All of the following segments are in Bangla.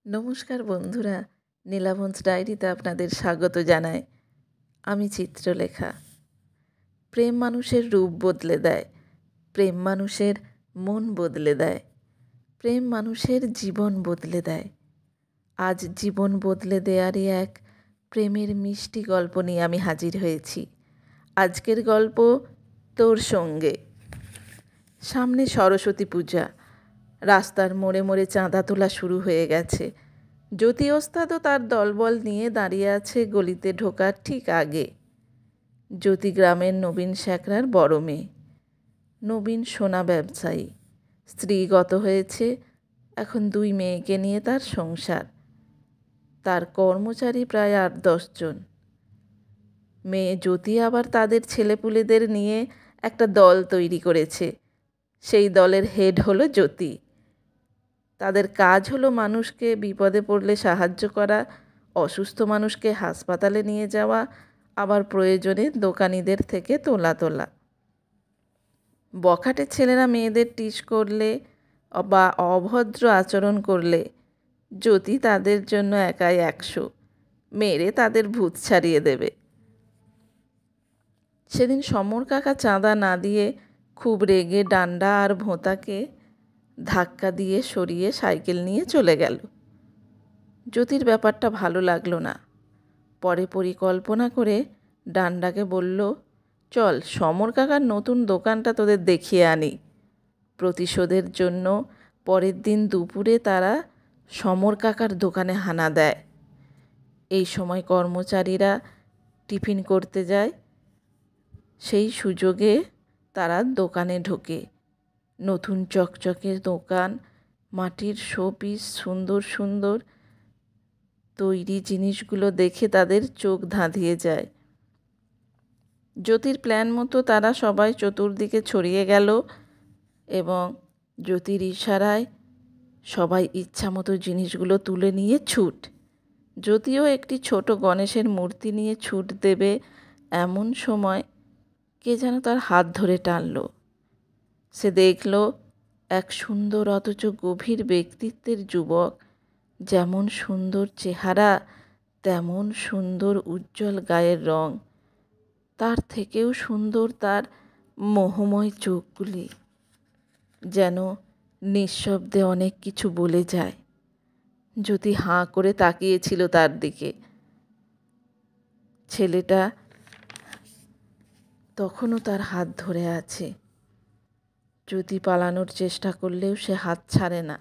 নমস্কার বন্ধুরা, নীলাবঞ্চ ডায়েরিতে আপনাদের স্বাগত জানাই। আমি চিত্রলেখা। প্রেম মানুষের রূপ বদলে দেয়, প্রেম মানুষের মন বদলে দেয়, প্রেম মানুষের জীবন বদলে দেয়। আজ জীবন বদলে দেয়ারই এক প্রেমের মিষ্টি গল্প নিয়ে আমি হাজির হয়েছি। আজকের গল্প তোর সঙ্গে। সামনে সরস্বতী পূজা। রাস্তার মোড়ে মোড়ে চাঁদা তোলা শুরু হয়ে গেছে। জ্যোতি ওস্তাদও তার দলবল নিয়ে দাঁড়িয়ে আছে গলিতে ঢোকার ঠিক আগে। জ্যোতি গ্রামের নবীন শ্যাকরার বড় মেয়ে। নবীন সোনা ব্যবসায়ী, স্ত্রীগত হয়েছে, এখন 2 মেয়েকে নিয়ে তার সংসার। তার কর্মচারী প্রায় 8-10 জন। মেয়ে জ্যোতি আবার তাদের ছেলেপুলেদের নিয়ে একটা দল তৈরি করেছে। সেই দলের হেড হলো জ্যোতি। তাদের কাজ হলো মানুষকে বিপদে পড়লে সাহায্য করা, অসুস্থ মানুষকে হাসপাতালে নিয়ে যাওয়া, আবার প্রয়োজনে দোকানিদের থেকে তোলা। বখাটে ছেলেরা মেয়েদের টিস করলে বা অভদ্র আচরণ করলে জ্যোতি তাদের জন্য একাই 100, মেরে তাদের ভূত ছাড়িয়ে দেবে। সেদিন সমর কাকা চাঁদা না দিয়ে খুব রেগে ডান্ডা আর ভোঁতাকে ধাক্কা দিয়ে সরিয়ে সাইকেল নিয়ে চলে গেল। জ্যোতির ব্যাপারটা ভালো লাগলো না। পরে পরিকল্পনা করে ডান্ডাকে বলল, চল সমর কাকার নতুন দোকানটা তোদের দেখিয়ে আনি। প্রতিশোধের জন্য পরের দিন দুপুরে তারা সমর কাকার দোকানে হানা দেয়। এই সময় কর্মচারীরা টিফিন করতে যায়। সেই সুযোগে তারা দোকানে ঢোকে। নতুন চকচকে দোকান, মাটির শোপিস, সুন্দর সুন্দর তৈরি জিনিসগুলো দেখে তাদের চোখ ধাঁধিয়ে যায়। জ্যোতির প্ল্যান মতো তারা সবাই চতুর্দিকে ছড়িয়ে গেল এবং জ্যোতির ইশারায় সবাই ইচ্ছা মতো জিনিসগুলো তুলে নিয়ে ছুট। জ্যোতিও একটি ছোট গণেশের মূর্তি নিয়ে ছুট দেবে, এমন সময় কে যেন তার হাত ধরে টানল। সে দেখল এক সুন্দর অথচ গভীর ব্যক্তিত্বের যুবক। যেমন সুন্দর চেহারা, তেমন সুন্দর উজ্জ্বল গায়ের রং, তার থেকেও সুন্দর তার মোহময় চোখগুলি, যেন নিঃশব্দে অনেক কিছু বলে যায়। জ্যোতি হাঁ করে তাকিয়েছিল তার দিকে। ছেলেটা তখনও তার হাত ধরে আছে। জ্যোতি পালানোর চেষ্টা করলেও সে হাত ছাড়ে না।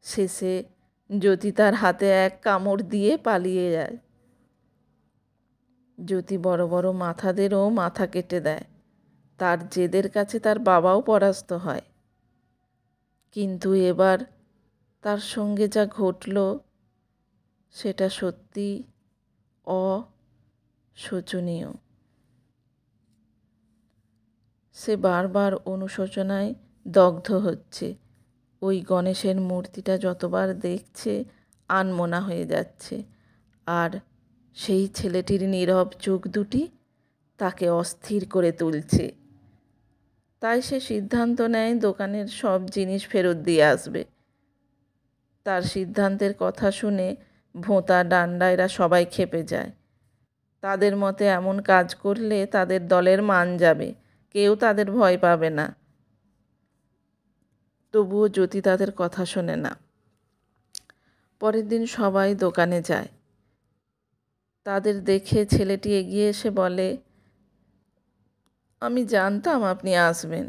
শেষে জ্যোতি তার হাতে এক কামড় দিয়ে পালিয়ে যায়। জ্যোতি বড় বড় মাথাদেরও মাথা কেটে দেয়। তার জেদের কাছে তার বাবাও পরাস্ত হয়। কিন্তু এবার তার সঙ্গে যা ঘটল সেটা সত্যি অশোচনীয়। সে বারবার অনুশোচনায় দগ্ধ হচ্ছে। ওই গণেশের মূর্তিটা যতবার দেখছে আনমনা হয়ে যাচ্ছে, আর সেই ছেলেটির নীরব চোখ দুটি তাকে অস্থির করে তুলছে। তাই সে সিদ্ধান্ত নেয় দোকানের সব জিনিস ফেরত দিয়ে আসবে। তার সিদ্ধান্তের কথা শুনে ভোঁতা, ডান্ডা এরা সবাই ক্ষেপে যায়। তাদের মতে এমন কাজ করলে তাদের দলের মান যাবে, কেউ তাদের ভয় পাবে না। তবুও জ্যোতি তাদের কথা শোনে না। পরের দিন সবাই দোকানে যায়। তাদের দেখে ছেলেটি এগিয়ে এসে বলে, আমি জানতাম আপনি আসবেন।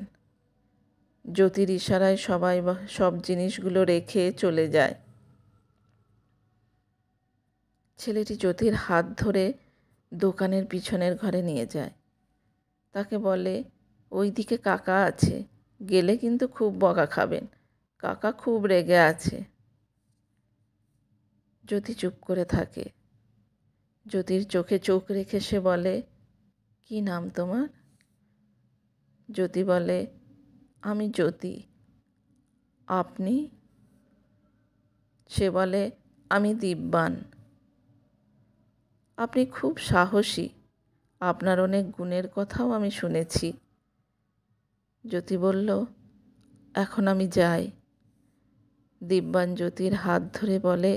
জ্যোতির ইশারায় সবাই সব জিনিসগুলো রেখে চলে যায়। ছেলেটি জ্যোতির হাত ধরে দোকানের পিছনের ঘরে নিয়ে যায়। তাকে বলে, ওই দিকে কাকা আছে, গেলে কিন্তু খুব বকা খাবেন, কাকা খুব রেগে আছে। জ্যোতি চুপ করে থাকে। জ্যোতির চোখে চোখ রেখে সে বলে, কি নাম তোমার? জ্যোতি বলে, আমি জ্যোতি। আপনি? সে বলে, আমি দিব্যান। আপনি খুব সাহসী, আপনার অনেক গুণের কথাও আমি শুনেছি। জ্যোতি বলল, এখন আমি যাই। দিব্যান জ্যোতির হাত ধরে বলে,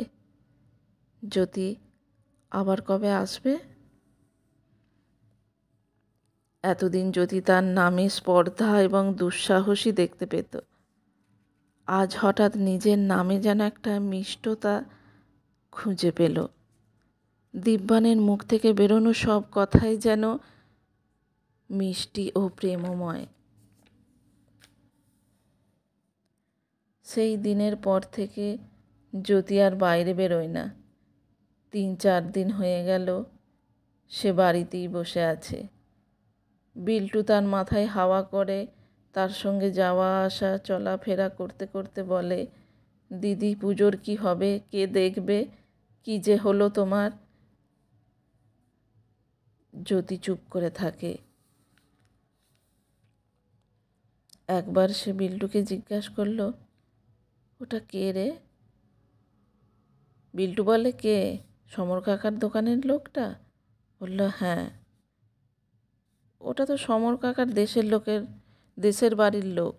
জ্যোতি, আবার কবে আসবে? এতদিন জ্যোতি তার নামে স্পর্ধা এবং দুঃসাহসী দেখতে পেত। আজ হঠাৎ নিজের নামে যেন একটা মিষ্টতা খুঁজে পেল। দিব্যানের মুখ থেকে বেরোনো সব কথাই যেন মিষ্টি ও প্রেমময়। সেই দিনের পর থেকে জ্যোতি আর বাইরে বেরোয় না। 3-4 দিন হয়ে গেল সে বাড়িতেই বসে আছে। বিল্টু তার মাথায় হাওয়া করে, তার সঙ্গে যাওয়া আসা চলাফেরা করতে করতে বলে, দিদি, পুজোর কি হবে? কে দেখবে? কি যে হলো তোমার? জ্যোতি চুপ করে থাকে। একবার সে বিল্টুকে জিজ্ঞাসা করলো, ওটা কে রে? বিল্টু বলে, কে? সমর কাকার দোকানের লোকটা? বলল, হ্যাঁ। ওটা তো সমর কাকার দেশের বাড়ির লোক।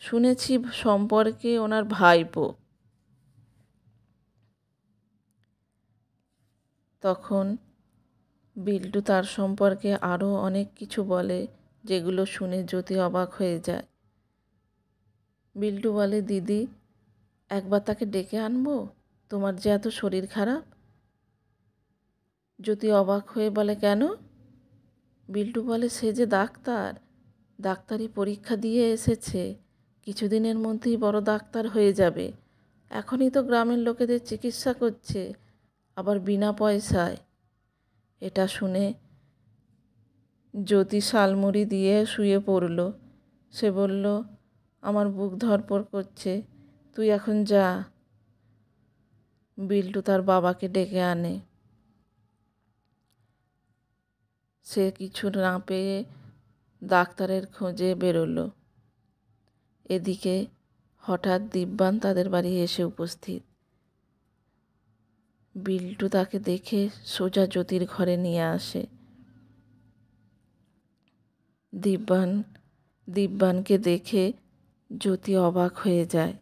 শুনেছি সম্পর্কে ওনার ভাইপো। তখন বিল্টু তার সম্পর্কে আরও অনেক কিছু বলে, যেগুলো শুনে জ্যোতি অবাক হয়ে যায়। বিল্টু বলে, দিদি, একবার তাকে ডেকে আনবো? তোমার যে এত শরীর খারাপ। জ্যোতি অবাক হয়ে বলে, কেন? বিল্টু বলে, সে যে ডাক্তারি পরীক্ষা দিয়ে এসেছে, কিছুদিনের মধ্যেই বড় ডাক্তার হয়ে যাবে। এখনই তো গ্রামের লোকেদের চিকিৎসা করছে, আবার বিনা পয়সায়। এটা শুনে জ্যোতি শালমুড়ি দিয়ে শুয়ে পড়ল। সে বলল, আমার বুক ধড়ফড় করছে, তুই এখন যা। বিল্টু তার বাবাকে ডেকে আনে। সে কিছু না পেয়ে ডাক্তারের খোঁজে বেরোলো। এদিকে হঠাৎ দিব্যান তাদের বাড়ি এসে উপস্থিত। বিল্টু তাকে দেখে সোজা জ্যোতির ঘরে নিয়ে আসে। দিব্যানকে দেখে জ্যোতি অবাক হয়ে যায়।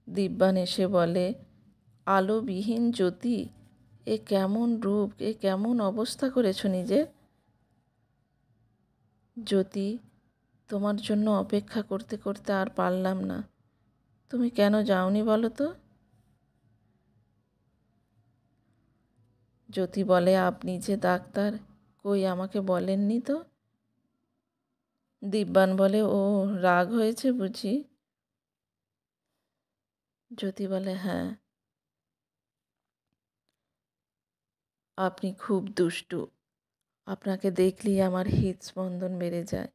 দিব্যান এসে বলে, আলোবিহীন জ্যোতি, এ কেমন রূপ, এ কেমন অবস্থা করেছ নিজের? জ্যোতি, তোমার জন্য অপেক্ষা করতে করতে আর পারলাম না। তুমি কেন যাওনি বলো তো? জ্যোতি বলে, আপনি যে ডাক্তার, কই আমাকে বলেননি তো? দিব্যান বলে, ও, রাগ হয়েছে বুঝি? জ্যোতি বলে, হ্যাঁ, আপনি খুব দুষ্টু। আপনাকে দেখলেই আমার হৃদস্পন্দন বেড়ে যায়।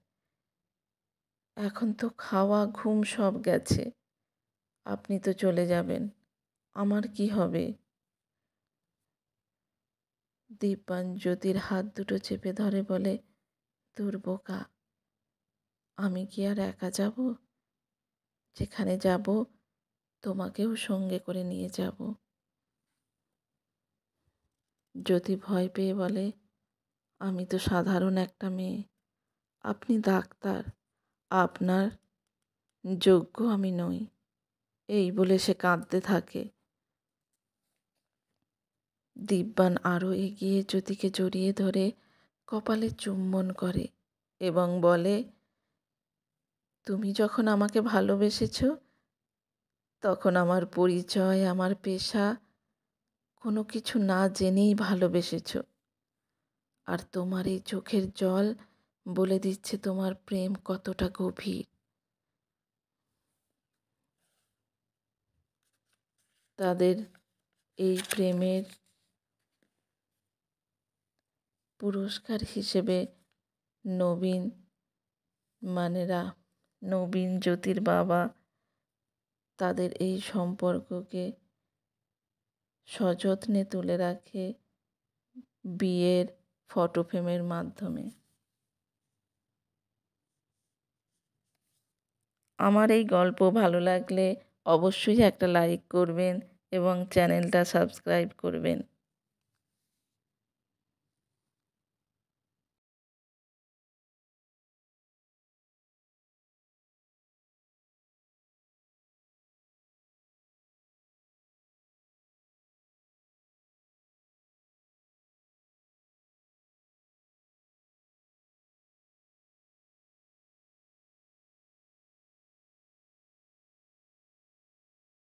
এখন তো খাওয়া ঘুম সব গেছে। আপনি তো চলে যাবেন, আমার কি হবে? দিব্যান জ্যোতির হাত দুটো চেপে ধরে বলে, দূর বোকা, আমি কি আর একা যাব? যেখানে যাব তোমাকেও সঙ্গে করে নিয়ে যাব। জ্যোতি ভয় পেয়ে বলে, আমি তো সাধারণ একটা মেয়ে, আপনি ডাক্তার, আপনার যোগ্য আমি নই। এই বলে সে কাঁদতে থাকে। দিব্যান আরও এগিয়ে জ্যোতিকে জড়িয়ে ধরে কপালে চুম্বন করে এবং বলে, তুমি যখন আমাকে ভালোবেসেছ, তখন আমার পরিচয়, আমার পেশা, কোনো কিছু না জেনেই ভালোবেসেছ। আর তোমার এই চোখের জল বলে দিচ্ছে তোমার প্রেম কতটা গভীর। তাদের এই প্রেমের পুরস্কার হিসেবে নবীন জ্যোতির বাবা তাদের এই সম্পর্ককে সযত্নে তুলে রাখে বিয়ের ফটো ফ্রেমের মাধ্যমে। আমার এই গল্প ভালো লাগলে অবশ্যই একটা লাইক করবেন এবং চ্যানেলটা সাবস্ক্রাইব করবেন।